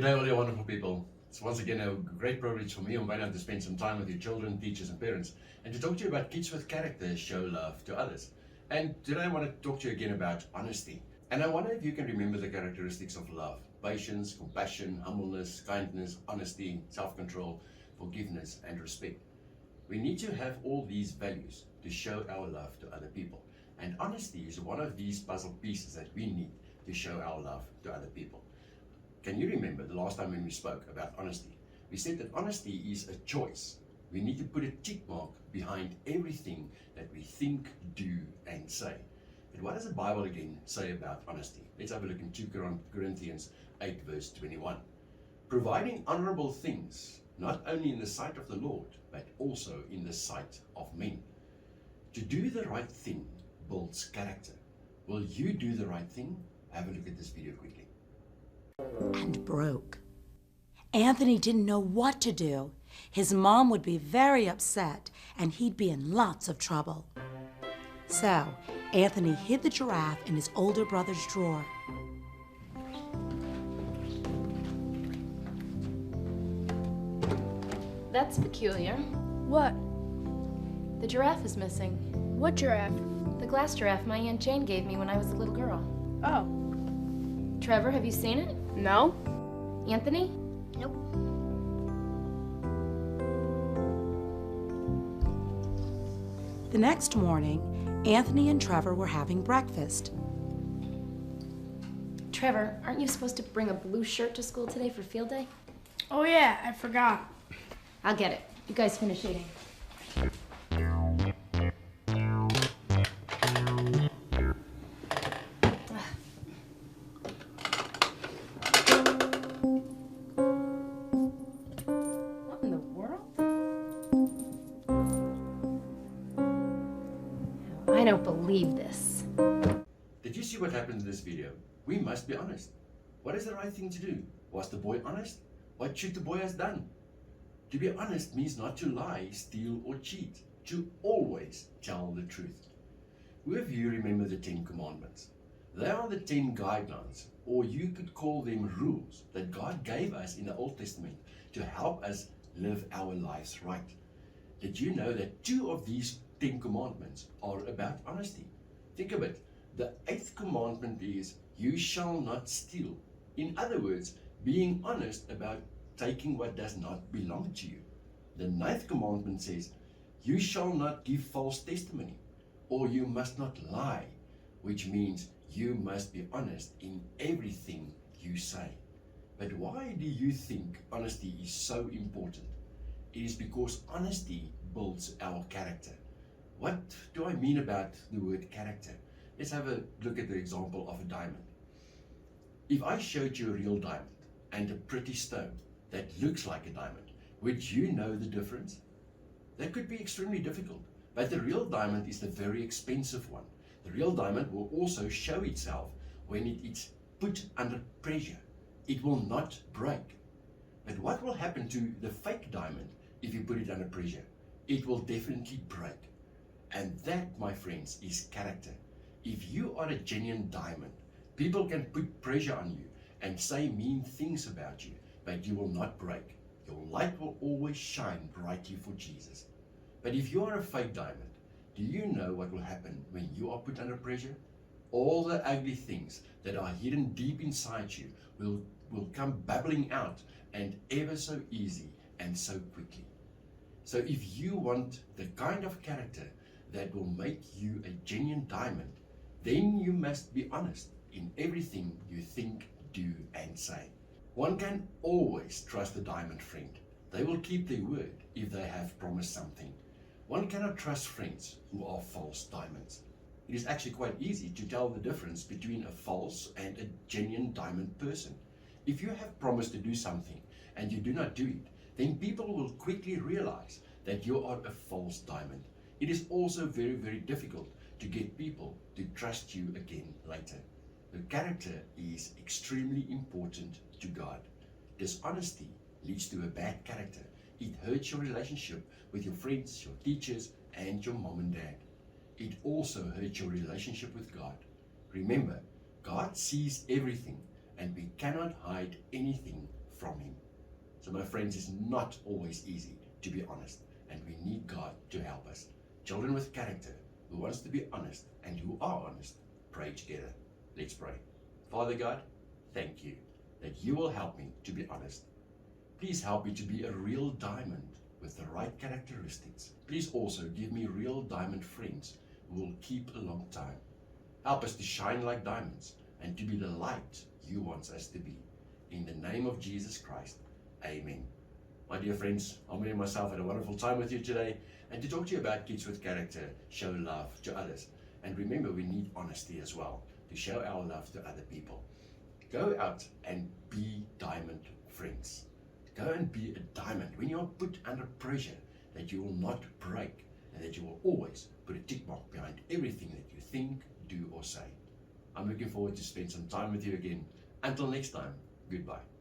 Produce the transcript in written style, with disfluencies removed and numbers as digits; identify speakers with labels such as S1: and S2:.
S1: day, all you wonderful people. It's once again a great privilege for me and Wayne to spend some time with your children, teachers and parents, and to talk to you about kids with character show love to others. And today I want to talk to you again about honesty. And I wonder if you can remember the characteristics of love: patience, compassion, humbleness, kindness, honesty, self-control, forgiveness and respect. We need to have all these values to show our love to other people. And honesty is one of these puzzle pieces that we need to show our love to other people. Can you remember the last time when we spoke about honesty? We said that honesty is a choice. We need to put a tick mark behind everything that we think, do, and say. But what does the Bible again say about honesty? Let's have a look in 2 Corinthians 8 verse 21. Providing honorable things, not only in the sight of the Lord, but also in the sight of men. To do the right thing builds character. Will you do the right thing? Have a look at this video quickly.
S2: And broke. Anthony didn't know what to do. His mom would be very upset and he'd be in lots of trouble. So Anthony hid the giraffe in his older brother's drawer.
S3: That's peculiar.
S4: What?
S3: The giraffe is missing.
S4: What giraffe?
S3: The glass giraffe my Aunt Jane gave me when I was a little girl.
S4: Oh.
S3: Trevor, have you seen it?
S4: No?
S3: Anthony?
S4: Nope.
S2: The next morning, Anthony and Trevor were having breakfast.
S3: Trevor, aren't you supposed to bring a blue shirt to school today for field day?
S4: Oh yeah, I forgot.
S3: I'll get it. You guys finish eating. What in the world? I don't believe this.
S1: Did you see what happened in this video? We must be honest. What is the right thing to do? Was the boy honest? What should the boy have done? To be honest means not to lie, steal or cheat. To always tell the truth. Who of you remember the 10 Commandments? They are the 10 guidelines, or you could call them rules, that God gave us in the Old Testament to help us live our lives right. Did you know that 2 of these 10 commandments are about honesty? Think of it. The 8th commandment is, you shall not steal. In other words, being honest about taking what does not belong to you. The 9th commandment says, you shall not give false testimony, or you must not lie, which means you must be honest in everything you say. But why do you think honesty is so important? It is because honesty builds our character. What do I mean about the word character? Let's have a look at the example of a diamond. If I showed you a real diamond and a pretty stone that looks like a diamond, would you know the difference? That could be extremely difficult, but the real diamond is the very expensive one. The real diamond will also show itself when it is put under pressure. It will not break. But what will happen to the fake diamond if you put it under pressure? It will definitely break. And that, my friends, is character. If you are a genuine diamond, people can put pressure on you and say mean things about you, but you will not break. Your light will always shine brightly for Jesus. But if you are a fake diamond, do you know what will happen when you are put under pressure? All the ugly things that are hidden deep inside you will come bubbling out, and ever so easy and so quickly. So if you want the kind of character that will make you a genuine diamond, then you must be honest in everything you think, do, and say. One can always trust a diamond friend. They will keep their word if they have promised something. One cannot trust friends who are false diamonds. It is actually quite easy to tell the difference between a false and a genuine diamond person. If you have promised to do something and you do not do it, then people will quickly realize that you are a false diamond. It is also very, very difficult to get people to trust you again later. The character is extremely important to God. Dishonesty leads to a bad character. It hurts your relationship with your friends, your teachers, and your mom and dad. It also hurts your relationship with God. Remember, God sees everything, and we cannot hide anything from Him. So my friends, it's not always easy to be honest, and we need God to help us. Children with character, who wants to be honest and who are honest, pray together. Let's pray. Father God, thank you that you will help me to be honest. Please help me to be a real diamond with the right characteristics. Please also give me real diamond friends who will keep a long time. Help us to shine like diamonds and to be the light you want us to be. In the name of Jesus Christ, amen. My dear friends, Amri and myself had a wonderful time with you today, and to talk to you about kids with character, show love to others. And remember, we need honesty as well to show our love to other people. Go out and be diamond friends. Go and be a diamond when you are put under pressure, that you will not break and that you will always put a tick mark behind everything that you think, do or say. I'm looking forward to spend some time with you again. Until next time, goodbye.